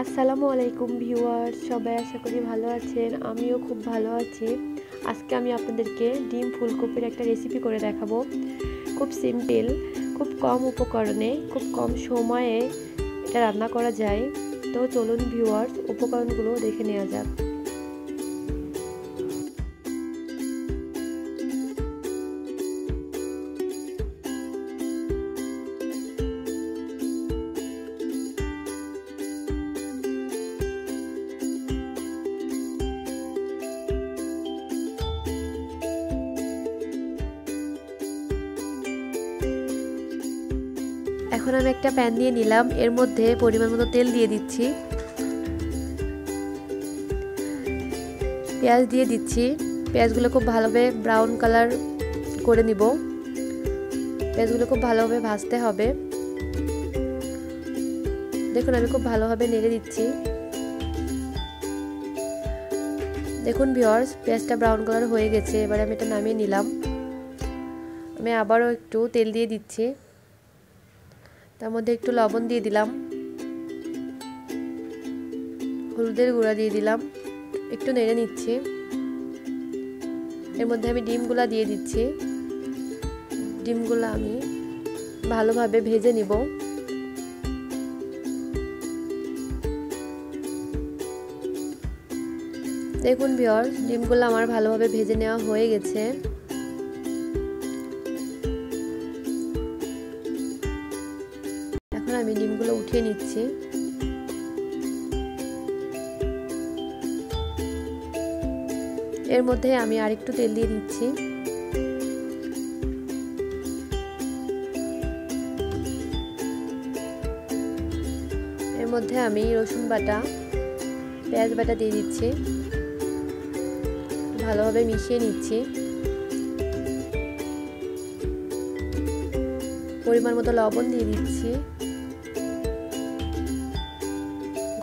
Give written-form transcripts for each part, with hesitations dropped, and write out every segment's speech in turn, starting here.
আসসালামু আলাইকুম ভিউয়ার্স, সবাই আশা করি ভালো আছেন। আমিও খুব ভালো আছি। আজকে আমি আপনাদেরকে ডিম ফুলকপির একটা রেসিপি করে দেখাবো। খুব সিম্পল, খুব কম উপকরণে, খুব কম সময়ে এটা রান্না করা যায়। তো চলুন ভিউয়ার্স, উপকরণগুলো দেখে নেওয়া যাক। এখন আমি একটা প্যান নিয়ে নিলাম, এর মধ্যে পরিমাণ মতো তেল দিয়ে দিচ্ছি, পেঁয়াজ দিয়ে দিচ্ছি। পেঁয়াজগুলো খুব ভালোভাবে ব্রাউন কালার করে নিব। পেঁয়াজগুলো খুব ভালোভাবে ভাজতে হবে। দেখুন আমি খুব ভালোভাবে নেড়ে দিচ্ছি। দেখুন ভিউয়ার্স, পেঁয়াজটা ব্রাউন কালার হয়ে গেছে। এবার আমি এটা নামিয়ে নিলাম। আমি আবারও একটু তেল দিয়ে দিচ্ছি, তার মধ্যে একটু লবণ দিয়ে দিলাম, হলুদের গুঁড়া দিয়ে দিলাম, একটু নেড়ে নিচ্ছি। এর মধ্যে আমি ডিমগুলা দিয়ে দিচ্ছি। ডিমগুলো আমি ভালোভাবে ভেজে নিব। দেখুন ভিউয়ার্স, ডিমগুলো আমার ভালোভাবে ভেজে নেওয়া হয়ে গেছে। এখন আমি ডিমগুলো উঠিয়ে নিচ্ছি। এর মধ্যে আমি আরেকটু তেল দিয়ে দিচ্ছি। এর মধ্যে আমি রসুন বাটা, পেঁয়াজ বাটা দিয়ে দিচ্ছি, ভালোভাবে মিশিয়ে নিচ্ছি। পরিমাণ মতো লবণ দিয়ে দিচ্ছি,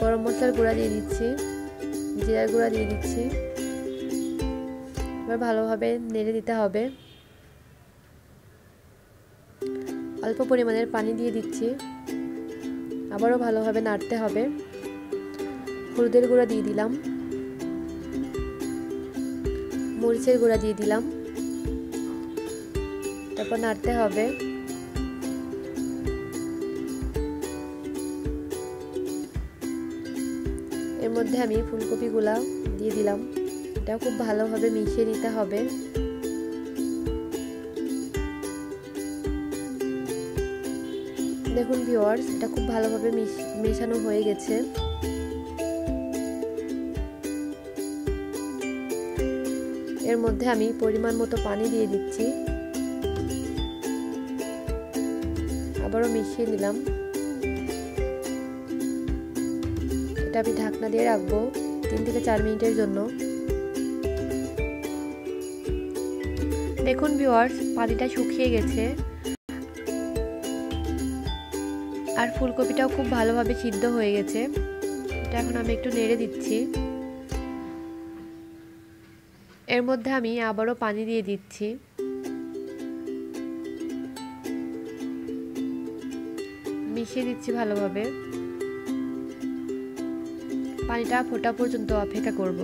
গরম মশলার গুঁড়া দিয়ে দিচ্ছি, জিরার গুঁড়া দিয়ে দিচ্ছি। এবার ভালোভাবে নেড়ে দিতে হবে। অল্প পরিমাণের পানি দিয়ে দিচ্ছি, আবারও ভালোভাবে নাড়তে হবে। হলুদের গুঁড়া দিয়ে দিলাম, মরিচের গুঁড়া দিয়ে দিলাম, তারপর নাড়তে হবে। এর মধ্যে আমি ফুলকপিগুলা দিয়ে দিলাম। এটা খুব ভালোভাবে মিশিয়ে নিতে হবে। দেখুন ভিউয়ার্স, এটা খুব ভালোভাবে মেশানো হয়ে গেছে। এর মধ্যে আমি পরিমাণ মতো পানি দিয়ে দিচ্ছি, আবারও মিশিয়ে নিলাম। এটা আমি ঢাকনা দিয়ে রাখবো 3 থেকে 4 মিনিটের জন্য। দেখুন ভিউয়ার্স, পানিটা শুকিয়ে গেছে আর ফুলকপিটাও খুব ভালোভাবে সিদ্ধ হয়ে গেছে। এটা এখন আমি একটু নেড়ে দিচ্ছি। এর মধ্যে আমি আবারও পানি দিয়ে দিচ্ছি। মিশিয়ে দিচ্ছি ভালোভাবে। পানিটা ফোটা পর্যন্ত অপেক্ষা করব।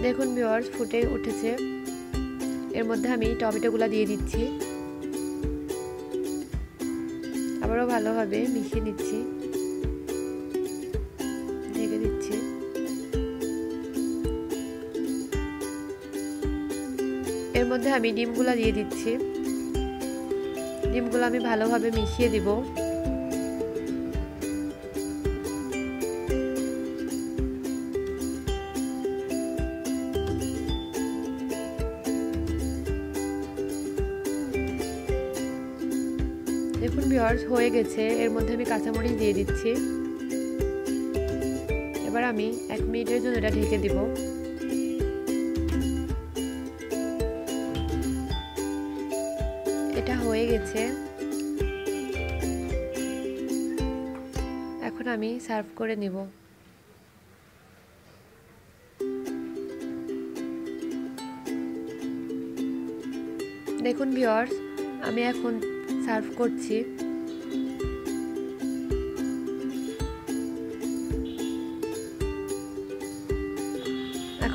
দেখুন ভিউয়ার্স, ফুটে উঠেছে। এর মধ্যে আমি টমেটোগুলো দিয়ে দিচ্ছি, আবারও ভালোভাবে মিশিয়ে নিচ্ছি, ঢেকে দিচ্ছি। এর মধ্যে আমি ডিমগুলো দিয়ে দিচ্ছি। ডিমগুলো আমি ভালোভাবে মিশিয়ে দিব। দেখুন ভিউয়ার্স, হয়ে গেছে। এর মধ্যে আমি কাঁচামরিচ দিয়ে দিচ্ছি। এবার আমি 1 মিনিটের জন্য এটা ঢেকে দিব। এটা হয়ে গেছে। এখন আমি সার্ভ করে নিব। দেখুন ভিউয়ার্স, আমি এখন সার্ভ করছি।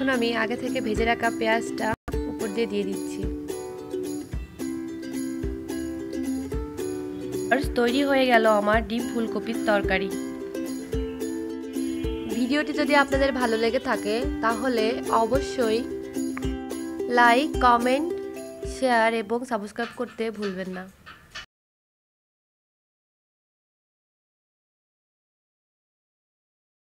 এখন আমি আগে থেকে ভেজে রাখা পেঁয়াজটা উপর দিয়ে দিচ্ছি। তৈরি হয়ে গেল আমার ডিম ফুলকপির তরকারি। ভিডিওটি যদি আপনাদের ভালো লেগে থাকে তাহলে অবশ্যই লাইক, কমেন্ট, শেয়ার এবং সাবস্ক্রাইব করতে ভুলবেন না।